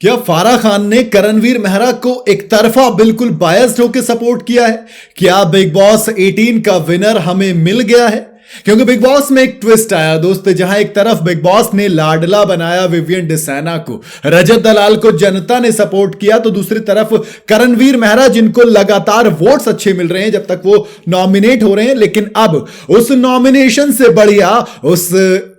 क्या फारा खान ने करणवीर मेहरा को एक तरफा बिल्कुल बायस्ड होकर सपोर्ट किया है? क्या बिग बॉस 18 का विनर हमें मिल गया है? क्योंकि बिग बॉस में एक ट्विस्ट आया दोस्तों, जहां एक तरफ बिग बॉस ने लाडला बनाया विवियन डिसाना को, रजत दलाल को जनता ने सपोर्ट किया, तो दूसरी तरफ करणवीर मेहरा जिनको लगातार वोट्स अच्छे मिल रहे हैं जब तक वो नॉमिनेट हो रहे हैं, लेकिन अब उस नॉमिनेशन से बढ़िया उस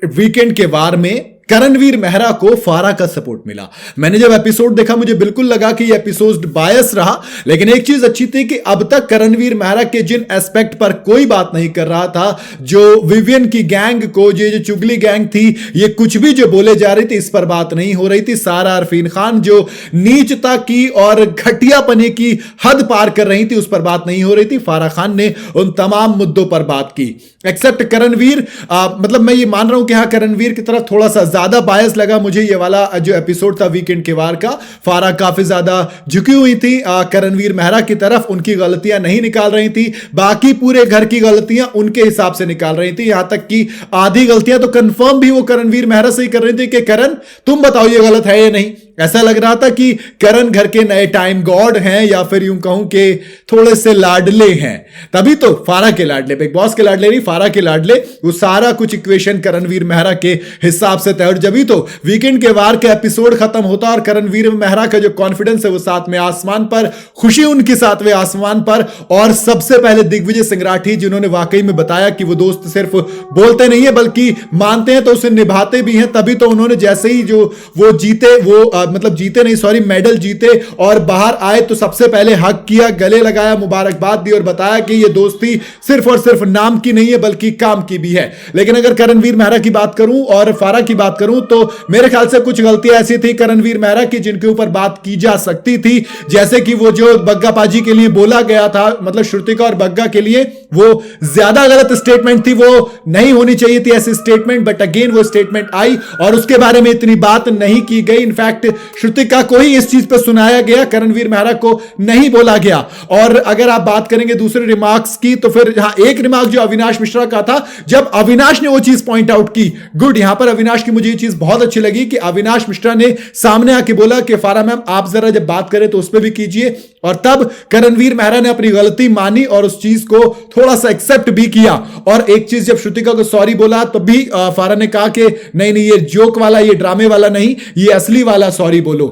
वीकेंड के वार में करणवीर मेहरा को फारा का सपोर्ट मिला। मैंने जब एपिसोड देखा मुझे बिल्कुल लगा कि ये एपिसोड बायस रहा, लेकिन एक चीज अच्छी थी कि अब तक करणवीर मेहरा के जिन एस्पेक्ट पर कोई बात नहीं कर रहा था, जो विवियन की गैंग को, जो चुगली गैंग थी, ये कुछ भी जो बोले जा रही थी इस पर बात नहीं हो रही थी। सारा अरफीन खान जो नीचता की और घटियापने की हद पार कर रही थी उस पर बात नहीं हो रही थी। फारा खान ने उन तमाम मुद्दों पर बात की, एक्सेप्ट करणवीर। मतलब मैं ये मान रहा हूं कि हाँ, करणवीर की तरफ थोड़ा सा ज्यादा बायस लगा मुझे ये वाला जो एपिसोड था वीकेंड के वार का। फारा काफी ज्यादा झुकी हुई थी करणवीर मेहरा की तरफ, उनकी गलतियां नहीं निकाल रही थी, बाकी पूरे घर की गलतियां उनके हिसाब से निकाल रही थी। यहां तक कि आधी गलतियां तो कंफर्म भी वो करणवीर मेहरा से ही कर रही थी कि करण तुम बताओ ये गलत है या नहीं। ऐसा लग रहा था कि करण घर के नए टाइम गॉड हैं, या फिर यूं कहूं कि थोड़े से लाडले हैं। तभी तो फारा के लाडले, बिग बॉस के लाडले नहीं, फारा के लाडले। वो सारा कुछ इक्वेशन करणवीर मेहरा के हिसाब से तय, और जब तो वीकेंड के वार के एपिसोड खत्म होता और करणवीर मेहरा का जो कॉन्फिडेंस है वो सातवें आसमान पर, खुशी उनकी सातवें आसमान पर। और सबसे पहले दिग्विजय सिंह राठी, जिन्होंने वाकई में बताया कि वो दोस्त सिर्फ बोलते नहीं है बल्कि मानते हैं तो उसे निभाते भी हैं। तभी तो उन्होंने जैसे ही जो वो जीते, वो मतलब जीते नहीं, सॉरी, मेडल जीते और बाहर आए तो सबसे पहले हक किया, गले लगाया, मुबारकबाद दी और बताया कि ये दोस्ती सिर्फ और सिर्फ नाम की नहीं है बल्कि काम की भी है। लेकिन अगर करणवीर मेहरा की बात करूं और फारा की बात करूं तो मेरे ख्याल से कुछ गलतियां ऐसी थी करणवीर मेहरा की जिनके ऊपर बात की जा सकती थी। जैसे कि वो जो बग्गा पाजी के लिए बोला गया था, मतलब श्रुतिका और बग्गा के लिए, वो ज्यादा गलत स्टेटमेंट थी, वो नहीं होनी चाहिए थी ऐसी स्टेटमेंट, बट अगेन वो स्टेटमेंट आई और उसके बारे में इतनी बात नहीं की गई। इनफैक्ट श्रुतिका को ही इस चीज पे सुनाया गया, करणवीर मेहरा को नहीं बोला गया। और अगर आप बात करेंगे दूसरे रिमार्क्स की, तो फिर हाँ, एक रिमार्क जो अविनाश मिश्रा का था, जब अविनाश ने वो चीज पॉइंट आउट की, गुड, यहां पर अविनाश की मुझे ये चीज बहुत अच्छी लगी कि अविनाश मिश्रा ने सामने आके बोला कि फारा मैम आप जरा जब बात करें तो उस पर भी कीजिए। और तब करणवीर मेहरा ने अपनी गलती मानी और उस चीज को थोड़ा सा एक्सेप्ट भी किया। और एक चीज, जब श्रुतिका को सॉरी बोला तो भी फारा ने कहा कि नहीं नहीं, ये जोक वाला, ये ड्रामे वाला नहीं, ये असली वाला सॉरी बोलो।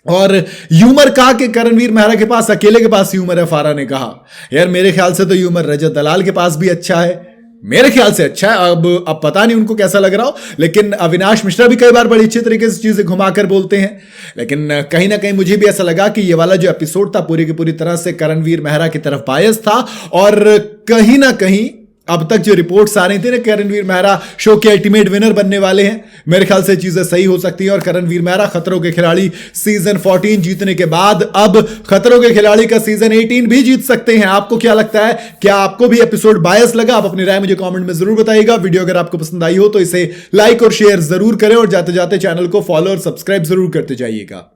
और ह्यूमर कहा कि करणवीर मेहरा के पास अकेले के पास ह्यूमर है, फारा ने कहा। यार मेरे ख्याल से तो ह्यूमर रजत दलाल के पास भी अच्छा है, मेरे ख्याल से अच्छा है। अब पता नहीं उनको कैसा लग रहा हो, लेकिन अविनाश मिश्रा भी कई बार बड़ी अच्छी तरीके से चीजें घुमाकर बोलते हैं। लेकिन कहीं ना कहीं मुझे भी ऐसा लगा कि ये वाला जो एपिसोड था पूरी की पूरी तरह से करणवीर मेहरा की तरफ बायस था। और कहीं ना कहीं अब तक जो रिपोर्ट्स आ रही थी ना, करणवीर मेहरा शो के अल्टीमेट विनर बनने वाले हैं, मेरे ख्याल से चीजें सही हो सकती हैं। और करणवीर मेहरा खतरों के खिलाड़ी सीजन 14 जीतने के बाद अब खतरों के खिलाड़ी का सीजन 18 भी जीत सकते हैं। आपको क्या लगता है? क्या आपको भी एपिसोड बायस लगा? आप अपनी राय मुझे कमेंट में जरूर बताइएगा। वीडियो अगर आपको पसंद आई हो तो इसे लाइक और शेयर जरूर करें, और जाते जाते चैनल को फॉलो और सब्सक्राइब जरूर करते जाइएगा।